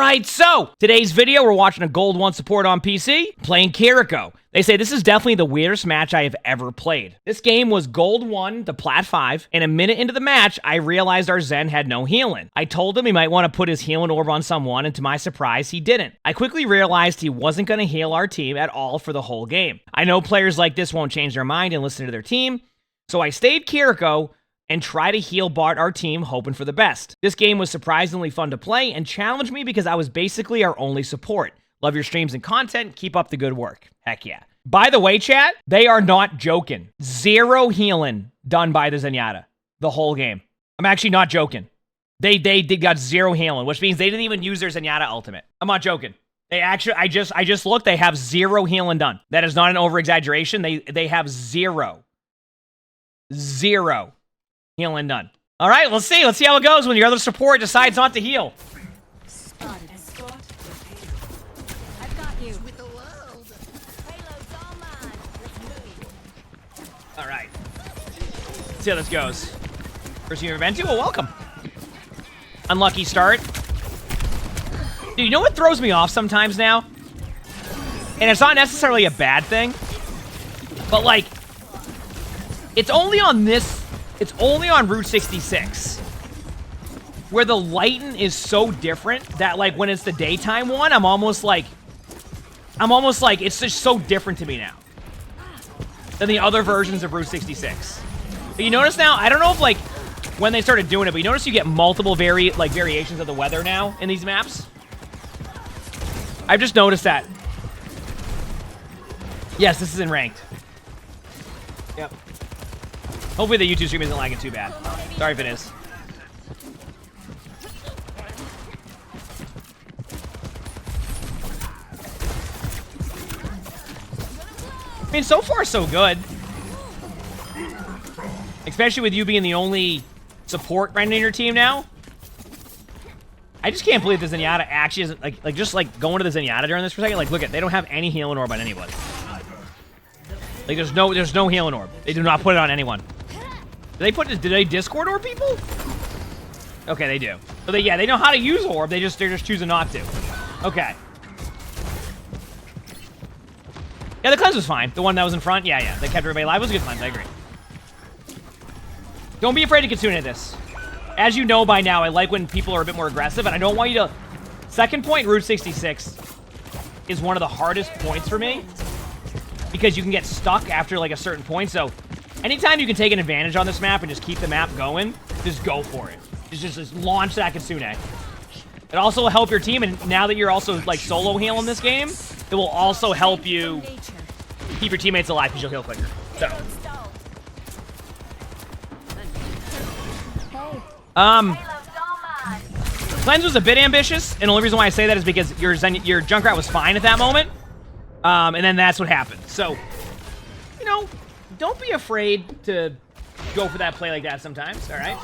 Alright, so today's video, we're watching a Gold 1 support on PC, playing Kiriko. They say this is definitely the weirdest match I have ever played. This game was Gold 1 to Plat 5, and a minute into the match, I realized our Zen had no healing. I told him he might want to put his healing orb on someone, and to my surprise, he didn't. I quickly realized he wasn't going to heal our team at all for the whole game. I know players like this won't change their mind and listen to their team, so I stayed Kiriko and try to heal Bart our team, hoping for the best. This game was surprisingly fun to play and challenged me because I was basically our only support. Love your streams and content. Keep up the good work. Heck yeah. By the way, chat, they are not joking. 0 healing done by the Zenyatta the whole game. I'm actually not joking. They got 0 healing, which means they didn't even use their Zenyatta ultimate. I'm not joking. They actually, I just looked, they have 0 healing done. That is not an over-exaggeration. They have 0 healing done. All right, let's see. Let's see how it goes when your other support decides not to heal. Spotted. I've got you. With the world. Payload's all mine. All right. Let's see how this goes. First you've ever been to? Well, welcome. Unlucky start. Dude, you know what throws me off sometimes now? And it's not necessarily a bad thing, but like, it's only on Route 66 where the lighting is so different that like when it's the daytime one, I'm almost like it's just so different to me now than the other versions of Route 66. But you notice now, I don't know if like when they started doing it, but you notice you get multiple variations of the weather now in these maps. I've just noticed that. Yes, this is in ranked. Yep. Hopefully the YouTube stream isn't lagging too bad. Sorry if it is. I mean, so far so good. Especially with you being the only support right in your team now. I just can't believe the Zenyatta actually isn't like just like going to the Zenyatta during this for a second. Like, look at, they don't have any healing orb on anybody. Like, there's no healing orb. They do not put it on anyone. Did they Discord orb people? Okay, they do. So they know how to use orb. They're just choosing not to. Okay. Yeah, the cleanse was fine. The one that was in front, yeah. They kept everybody alive. It was a good cleanse. I agree. Don't be afraid to Kitsune at this. As you know by now, I like when people are a bit more aggressive, and I don't want you to. Second point, Route 66 is one of the hardest points for me because you can get stuck after like a certain point. So anytime you can take an advantage on this map and just keep the map going, just go for it. Just launch that Kitsune. It also will help your team, and now that you're also like solo healing this game, it will also help you keep your teammates alive because you'll heal quicker. So. Cleanse was a bit ambitious, and the only reason why I say that is because your Junkrat was fine at that moment, and then that's what happened. So, you know, don't be afraid to go for that play like that sometimes, all right?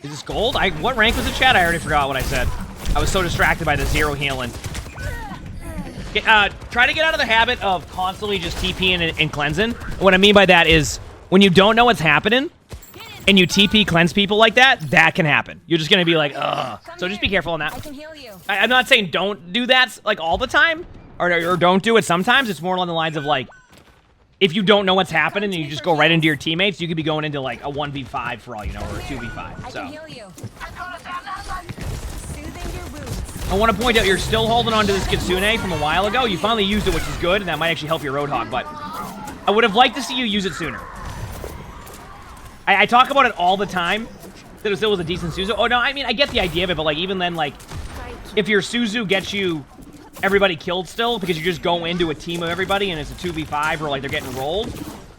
Is this gold? What rank was it, chat? I already forgot what I said. I was so distracted by the 0 healing. Okay, try to get out of the habit of constantly just TPing and cleansing. What I mean by that is when you don't know what's happening and you TP cleanse people like that, that can happen. You're just going to be like, ugh. So just be careful on that. I can heal you. I'm not saying don't do that like all the time or don't do it sometimes. It's more along the lines of like, if you don't know what's happening and you just go right into your teammates, you could be going into like a 1v5 for all you know, or a 2v5. So. I can heal you. Soothing your wounds. I want to point out you're still holding on to this Kitsune from a while ago. You finally used it, which is good, and that might actually help your Roadhog, but I would have liked to see you use it sooner. I talk about it all the time, that it still was a decent Suzu. Oh, no, I mean, I get the idea of it, but like even then, like, if your Suzu gets you everybody killed still, because you just go into a team of everybody and it's a 2v5 or like they're getting rolled,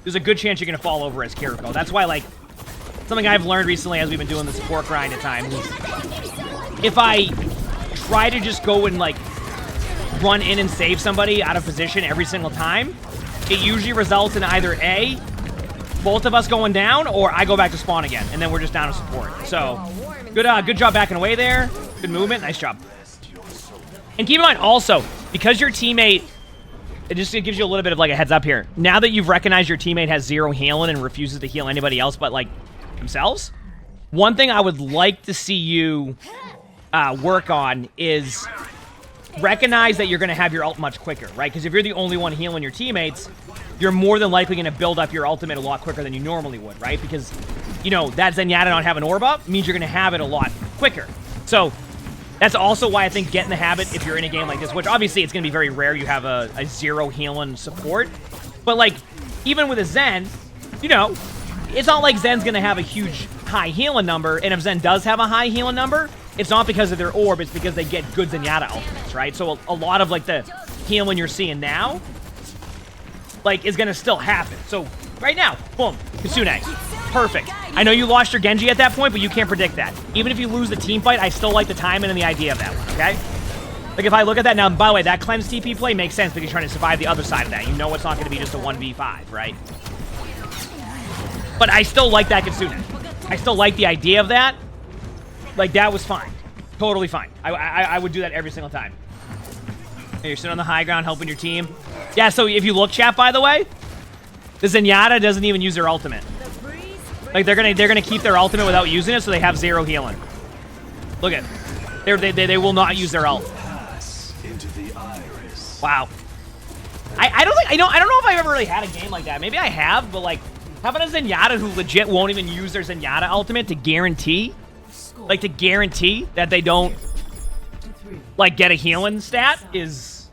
there's a good chance you're going to fall over as Kiriko. That's why, like, something I've learned recently as we've been doing the support grind at times is if I try to just go and, like, run in and save somebody out of position every single time, it usually results in either A, both of us going down, or I go back to spawn again, and then we're just down to support. So, good job backing away there. Good movement. Nice job. And keep in mind also, because your teammate, it gives you a little bit of like a heads up here. Now that you've recognized your teammate has 0 healing and refuses to heal anybody else but like themselves, one thing I would like to see you work on is recognize that you're going to have your ult much quicker, right? Because if you're the only one healing your teammates, you're more than likely going to build up your ultimate a lot quicker than you normally would, right? Because, you know, that Zenyatta not having orb up means you're going to have it a lot quicker. So that's also why I think get in the habit if you're in a game like this, which obviously it's going to be very rare you have a zero healing support. But, like, even with a Zen, you know, it's not like Zen's going to have a huge high healing number, and if Zen does have a high healing number, it's not because of their orb, it's because they get good Zenyatta ultimates, right? So a lot of, like, the healing you're seeing now, like, is gonna still happen. So, right now, boom, Kitsune. Perfect. I know you lost your Genji at that point, but you can't predict that. Even if you lose the team fight, I still like the timing and the idea of that one, okay? Like, if I look at that now, by the way, that cleanse TP play makes sense because you're trying to survive the other side of that. You know it's not gonna be just a 1v5, right? But I still like that Kitsune. I still like the idea of that. Like, that was fine. Totally fine. I would do that every single time. Hey, you're sitting on the high ground helping your team. Yeah, so if you look, chat, by the way, the Zenyatta doesn't even use their ultimate. Like, they're gonna keep their ultimate without using it, so they have zero healing. Look at, they will not use their ult. Wow. I don't know if I've ever really had a game like that. Maybe I have, but like having a Zenyatta who legit won't even use their Zenyatta ultimate to guarantee that they don't like get a healing stat is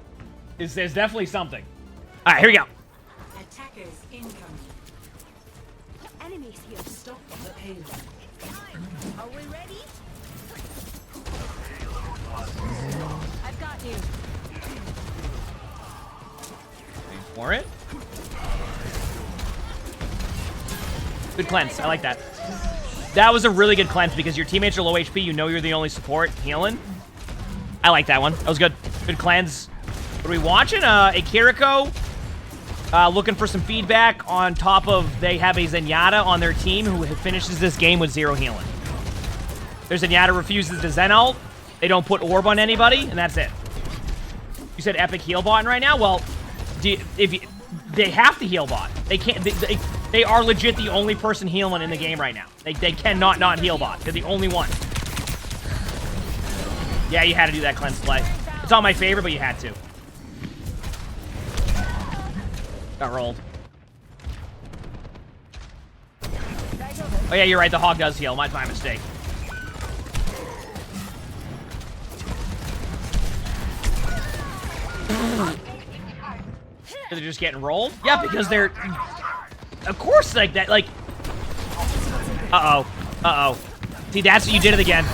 there's definitely something. All right, here we go. Attackers incoming. Enemies here. Stop the payload. Are we ready? I've got you. Wait for it. Good cleanse. I like that. That was a really good cleanse because your teammates are low HP. You know you're the only support healing. I like that one. That was good. Good cleanse. What are we watching? A Kiriko looking for some feedback on top of they have a Zenyatta on their team who finishes this game with zero healing. Their Zenyatta refuses to Zen ult. They don't put orb on anybody, and that's it. You said epic heal bot right now? Well, they have to heal bot. They can't. They are legit the only person healing in the game right now. They cannot not heal bot. They're the only one. Yeah, you had to do that cleanse play. It's not my favorite, but you had to. Got rolled. Oh yeah, you're right. The hog does heal. My mistake. They're just getting rolled? Yeah, because they're... Of course, like that, like... Uh-oh. Uh-oh. See, that's what you did it again.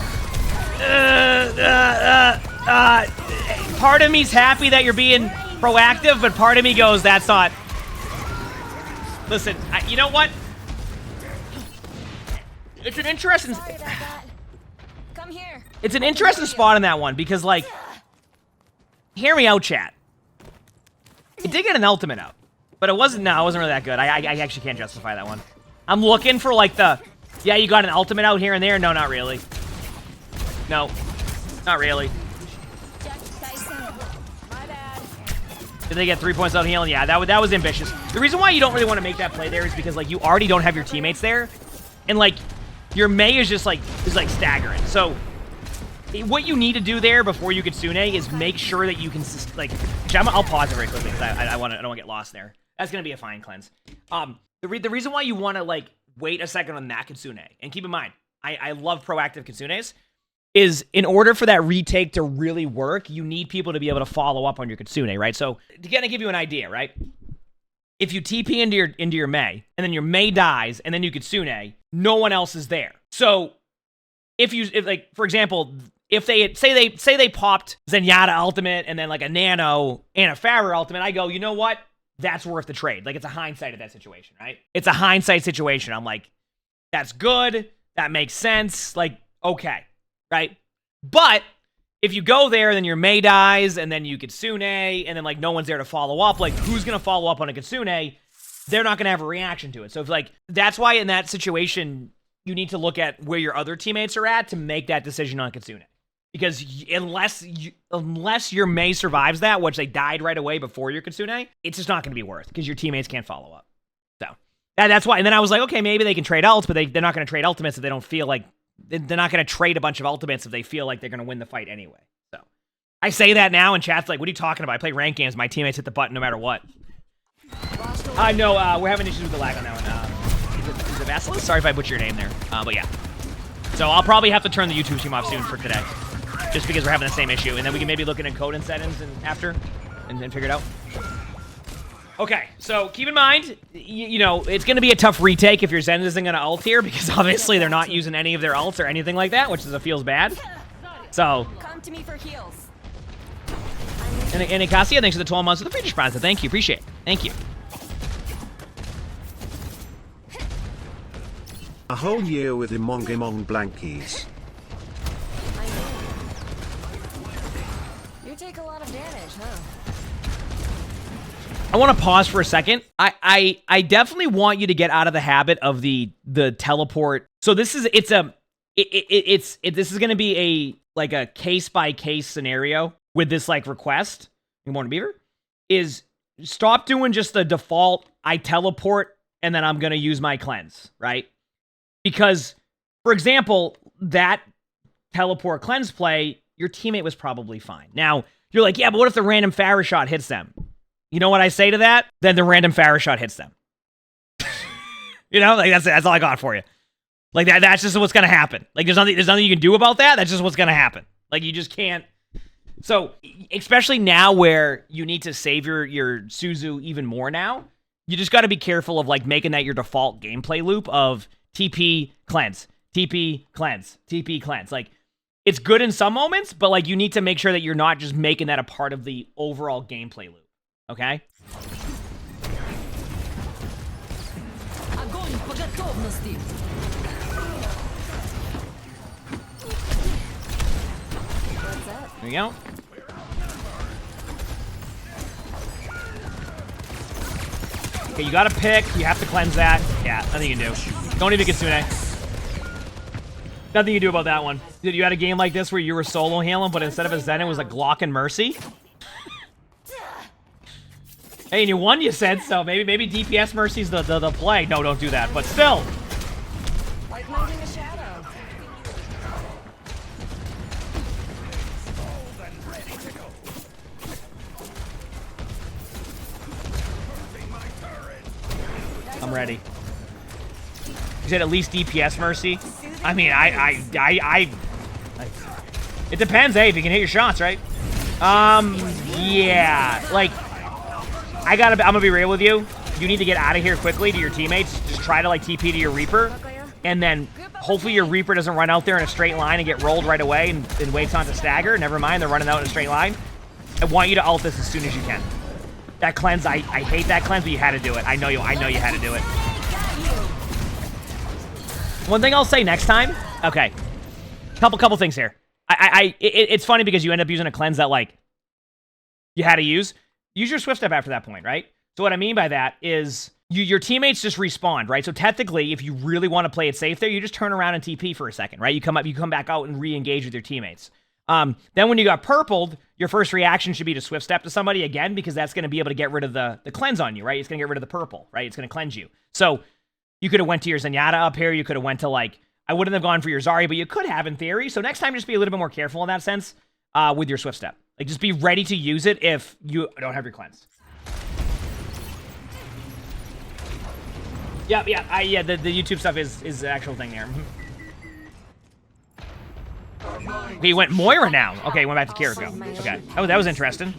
Part of me's happy that you're being proactive, but part of me goes, that's not... Listen, you know what? It's an interesting... Sorry about that. Come here. It's an interesting spot in that one, because, like... Hear me out, chat. It did get an ultimate out. But it wasn't really that good. I actually can't justify that one. I'm looking for, like, the... Yeah, you got an ultimate out here and there? No, not really. No. Not really. My bad. Did they get 3 points out healing? Yeah, that was ambitious. The reason why you don't really want to make that play there is because, like, you already don't have your teammates there. And, like, your Mei is just, like, staggering. So... What you need to do there before you Kitsune is make sure that you can, like, I'll pause it very quickly because I don't want to get lost there. That's going to be a fine cleanse. The reason why you want to, like, wait a second on that Kitsune, and keep in mind, I love proactive Kitsunes, is in order for that retake to really work, you need people to be able to follow up on your Kitsune, right? So, to kind of give you an idea, right? If you TP into your Mei, and then your Mei dies, and then you Kitsune, no one else is there. So, if like, for example... If they say they popped Zenyatta ultimate and then like a Nano and a Farrer ultimate, I go, you know what? That's worth the trade. Like, it's a hindsight of that situation, right? It's a hindsight situation. I'm like, that's good. That makes sense. Like, okay, right? But if you go there and then your Mei dies and then you Kitsune and then like no one's there to follow up, like who's gonna follow up on a Kitsune? They're not gonna have a reaction to it. So if like that's why in that situation you need to look at where your other teammates are at to make that decision on Kitsune. Because unless your Mei survives that, which they died right away before your Kitsune, it's just not going to be worth because your teammates can't follow up. So that's why. And then I was like, okay, maybe they can trade ults, but they're not going to trade ultimates if they don't feel like they're not going to trade a bunch of ultimates if they feel like they're going to win the fight anyway. So I say that now, and chat's like, what are you talking about? I play ranked games. My teammates hit the button no matter what. No, we're having issues with the lag on that one. Is it Vasilis? Sorry if I butchered your name there. But yeah. So I'll probably have to turn the YouTube stream off soon for today. Just because we're having the same issue. And then we can maybe look at encode and settings and after and then figure it out. Okay, so keep in mind, you know, it's going to be a tough retake if your Zen isn't going to ult here, because obviously they're not using any of their ults or anything like that, which feels bad. So. Come to me for heals. And Ikasia, thanks for the 12 months of the free deposit. Thank you, appreciate it. Thank you. A whole year with emongg blankies. You take a lot of damage, huh? I want to pause for a second. I definitely want you to get out of the habit of the teleport. So this is this is going to be a case by case scenario with this like request. You want to beaver? Is stop doing just the default. I teleport and then I'm going to use my cleanse, right? Because, for example, that teleport cleanse play, your teammate was probably fine. Now, you're like, yeah, but what if the random Pharah shot hits them? You know what I say to that? Then the random Pharah shot hits them. You know, like that's all I got for you. Like that's just what's gonna happen. Like there's nothing you can do about that. That's just what's gonna happen. Like you just can't. So, especially now where you need to save your Suzu even more now, you just gotta be careful of like making that your default gameplay loop of TP, cleanse, TP, cleanse, TP, cleanse. Like, it's good in some moments, but, like, you need to make sure that you're not just making that a part of the overall gameplay loop. Okay? There you go. Okay, you gotta pick. You have to cleanse that. Yeah, nothing you can do. Don't even Kitsune. Nothing you can do about that one. Dude, you had a game like this where you were solo healing, but instead of a Zen, it was a Glock and Mercy? Hey, and you won, you said, so maybe DPS Mercy's the play. No, don't do that, but still. Like moving a shadow. I'm ready. You said at least DPS Mercy? I mean, it depends, eh, if you can hit your shots, right? Yeah, like, I'm gonna be real with you. You need to get out of here quickly to your teammates. Just try to, like, TP to your Reaper, and then hopefully your Reaper doesn't run out there in a straight line and get rolled right away and waits on to stagger. Never mind, they're running out in a straight line. I want you to ult this as soon as you can. That cleanse, I hate that cleanse, but you had to do it. I know you had to do it. One thing I'll say next time. Okay, couple things here. It's funny because you end up using a cleanse that like you had to use. Use your swift step after that point, right? So what I mean by that is your teammates just respawn, right? So technically, if you really want to play it safe there, you just turn around and TP for a second, right? You come back out and re-engage with your teammates. Then when you got purpled, your first reaction should be to swift step to somebody again, because that's going to be able to get rid of the cleanse on you, right? It's going to get rid of the purple, right? It's going to cleanse you. So you could have went to your Zenyatta up here. You could have went to, like, I wouldn't have gone for your Zarya, but you could have in theory. So next time, just be a little bit more careful in that sense with your swift step. Like, just be ready to use it if you don't have your cleanse. Yeah, the YouTube stuff is the actual thing there. Okay, you went Moira now. Okay, went back to Kiriko. Okay, that was interesting.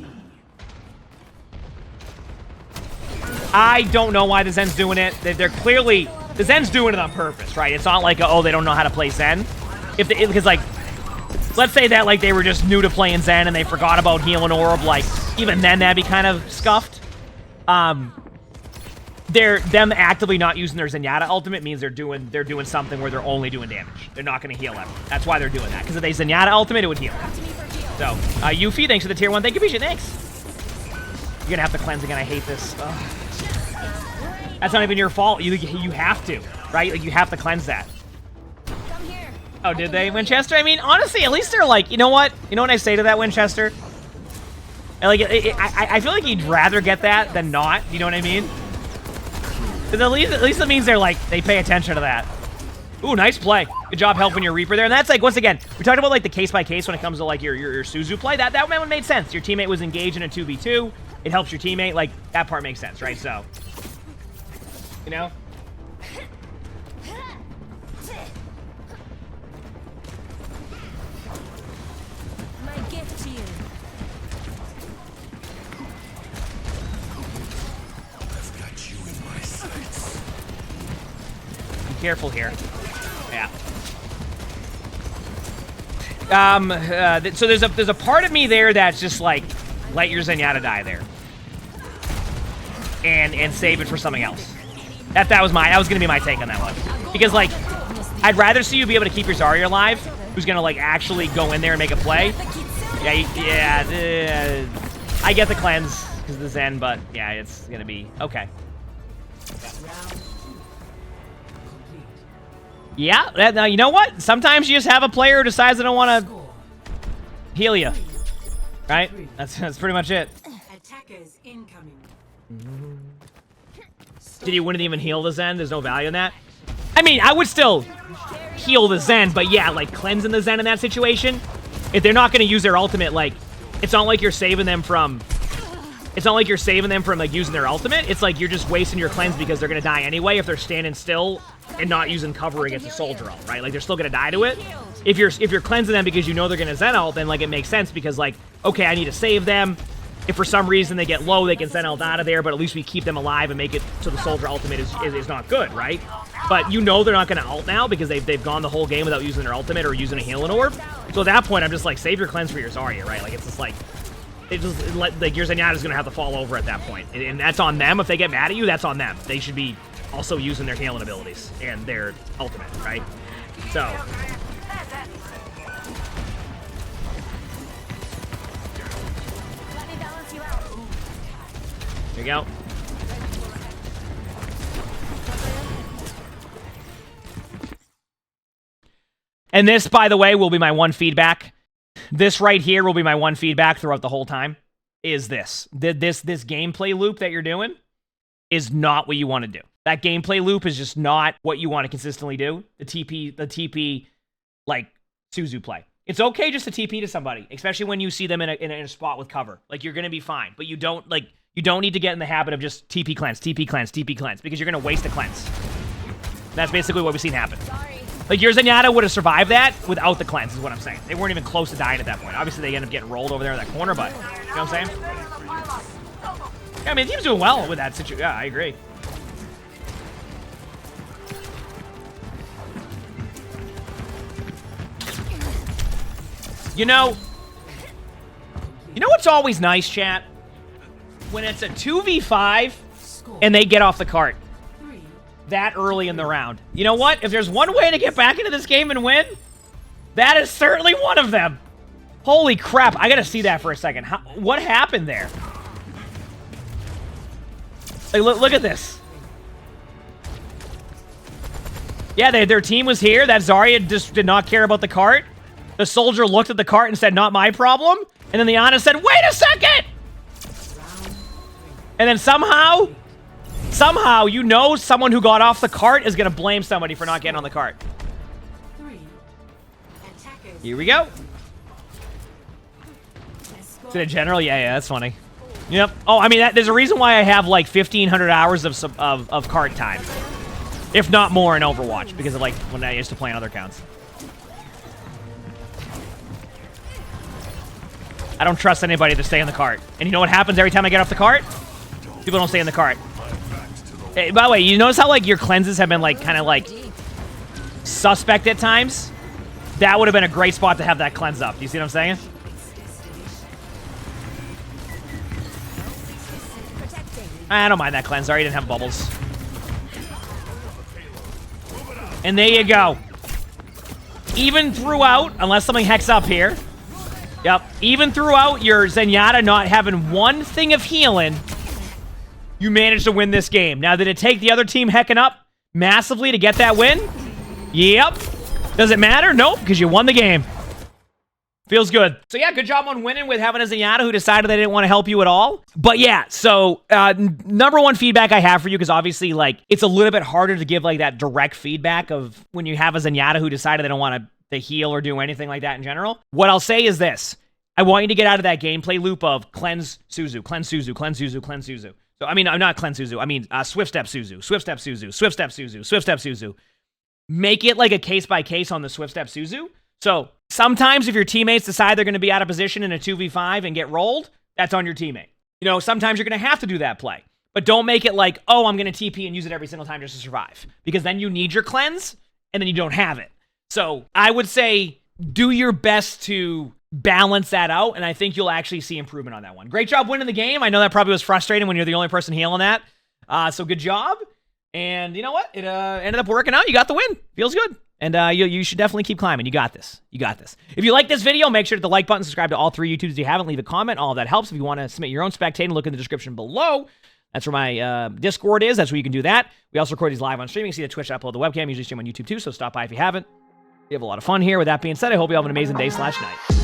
I don't know why the Zen's doing it. They're clearly... The Zen's doing it on purpose, right? It's not like, oh, they don't know how to play Zen. Because, like, let's say that, like, they were just new to playing Zen and they forgot about healing Orb. Like, even then, that'd be kind of scuffed. Them actively not using their Zenyatta ultimate means they're doing something where they're only doing damage. They're not going to heal ever. That's why they're doing that. Because if they Zenyatta ultimate, it would heal. So, Yuffie, thanks for the tier 1. Thank you, Bijit. Thanks. You're going to have to cleanse again. I hate this. Ugh. That's not even your fault. You have to, right? Like, you have to cleanse that. Come here. Oh, did they, Winchester? I mean, honestly, at least they're like, you know what? You know what I say to that, Winchester? Like, I feel like you'd rather get that than not. You know what I mean? Because at least it means they're like, they pay attention to that. Ooh, nice play. Good job helping your Reaper there. And that's like, once again, we talked about like the case by case when it comes to like your Suzu play. That one made sense. Your teammate was engaged in a 2v2. It helps your teammate. Like, that part makes sense, right? So, you know? My gift to you. I've got you in my sights. Be careful here. Yeah. So there's a part of me there that's just like, let your Zenyatta die there, and save it for something else. That was gonna be my take on that one, because like, I'd rather see you be able to keep your Zarya alive, who's gonna like actually go in there and make a play. Yeah. I get the cleanse because of the Zen, but yeah, it's gonna be okay. Yeah, now you know what? Sometimes you just have a player who decides they don't want to heal you, right? That's pretty much it. Attackers incoming. Did you wouldn't even heal the Zen? There's no value in that. I mean, I would still heal the Zen, but yeah, like cleansing the Zen in that situation, if they're not going to use their ultimate, like, it's not like you're saving them from. It's not like you're saving them from like using their ultimate. It's like you're just wasting your cleanse because they're gonna die anyway if they're standing still and not using cover against a soldier ult, right? Like they're still gonna die to it. If you're cleansing them because you know they're gonna Zen ult, then like it makes sense because like, okay, I need to save them. If for some reason they get low, they can Zen ult out of there, but at least we keep them alive and make it so the soldier ultimate is not good, right? But you know they're not gonna ult now because they've gone the whole game without using their ultimate or using a healing orb. So at that point, I'm just like, save your cleanse for your Zarya, right? Like it's just like. Like your Zenyatta's gonna have to fall over at that point, and that's on them. If they get mad at you, that's on them. They should be also using their healing abilities and their ultimate, right? So Let me balance you out. there you go. And this, by the way, will be my one feedback. This right here will be my one feedback throughout the whole time, is this. This gameplay loop that you're doing is not what you want to do. That gameplay loop is just not what you want to consistently do. The TP, like, Suzu play. It's okay just to TP to somebody, especially when you see them in a spot with cover. Like, you're going to be fine, but you don't need to get in the habit of just TP cleanse, because you're going to waste a cleanse. That's basically what we've seen happen. Sorry. Like, your Zenyatta would have survived that without the cleanse, is what I'm saying. They weren't even close to dying at that point. Obviously, they end up getting rolled over there in that corner, but, you know what I'm saying? Yeah, I mean, the team's doing well with that situation. Yeah, I agree. You know what's always nice, chat? When it's a 2v5 and they get off the cart. That early in the round. You know what? If there's one way to get back into this game and win, that is certainly one of them. Holy crap. I gotta see that for a second. What happened there? Like, look at this. Yeah, their team was here. That Zarya just did not care about the cart. The soldier looked at the cart and said, not my problem. And then the Ana said, wait a second! And then somehow, you know someone who got off the cart is going to blame somebody for not getting on the cart. Here we go. To the general? Yeah, that's funny. Yep. Oh, I mean, there's a reason why I have like 1,500 hours of cart time. If not more in Overwatch, because of like when I used to play on other accounts. I don't trust anybody to stay in the cart. And you know what happens every time I get off the cart? People don't stay in the cart. Hey, by the way, you notice how like your cleanses have been like kind of like suspect at times? That would have been a great spot to have that cleanse up. Do you see what I'm saying? I don't mind that cleanse. Sorry, you didn't have bubbles. And there you go. Even throughout, unless something hecks up here. Yep. Even throughout your Zenyatta not having one thing of healing, you managed to win this game. Now, did it take the other team hecking up massively to get that win? Yep. Does it matter? Nope, because you won the game. Feels good. So yeah, good job on winning with having a Zenyatta who decided they didn't want to help you at all. But yeah, so number one feedback I have for you, because obviously like it's a little bit harder to give like that direct feedback of when you have a Zenyatta who decided they don't want to heal or do anything like that in general. What I'll say is this. I want you to get out of that gameplay loop of cleanse Suzu, cleanse Suzu, cleanse Suzu, cleanse Suzu. So I mean, I'm not cleanse Suzu. I mean swift step Suzu, swift step Suzu, swift step Suzu, swift step Suzu. Make it like a case by case on the swift step Suzu. So sometimes if your teammates decide they're going to be out of position in a 2v5 and get rolled, that's on your teammate. You know, sometimes you're going to have to do that play. But don't make it like, oh, I'm going to TP and use it every single time just to survive. Because then you need your cleanse, and then you don't have it. So I would say do your best to balance that out, and I think you'll actually see improvement on that one. Great job winning the game. I know that probably was frustrating when you're the only person healing that. So good job. And you know what? It ended up working out. You got the win. Feels good. And you should definitely keep climbing. You got this. You got this. If you like this video, make sure to hit the like button, subscribe to all 3 YouTubes if you haven't, leave a comment. All of that helps. If you want to submit your own spectating, look in the description below. That's where my Discord is. That's where you can do that. We also record these live on streaming. See the Twitch, upload the webcam. Usually stream on YouTube too, so stop by if you haven't. We have a lot of fun here. With that being said, I hope you have an amazing day/night.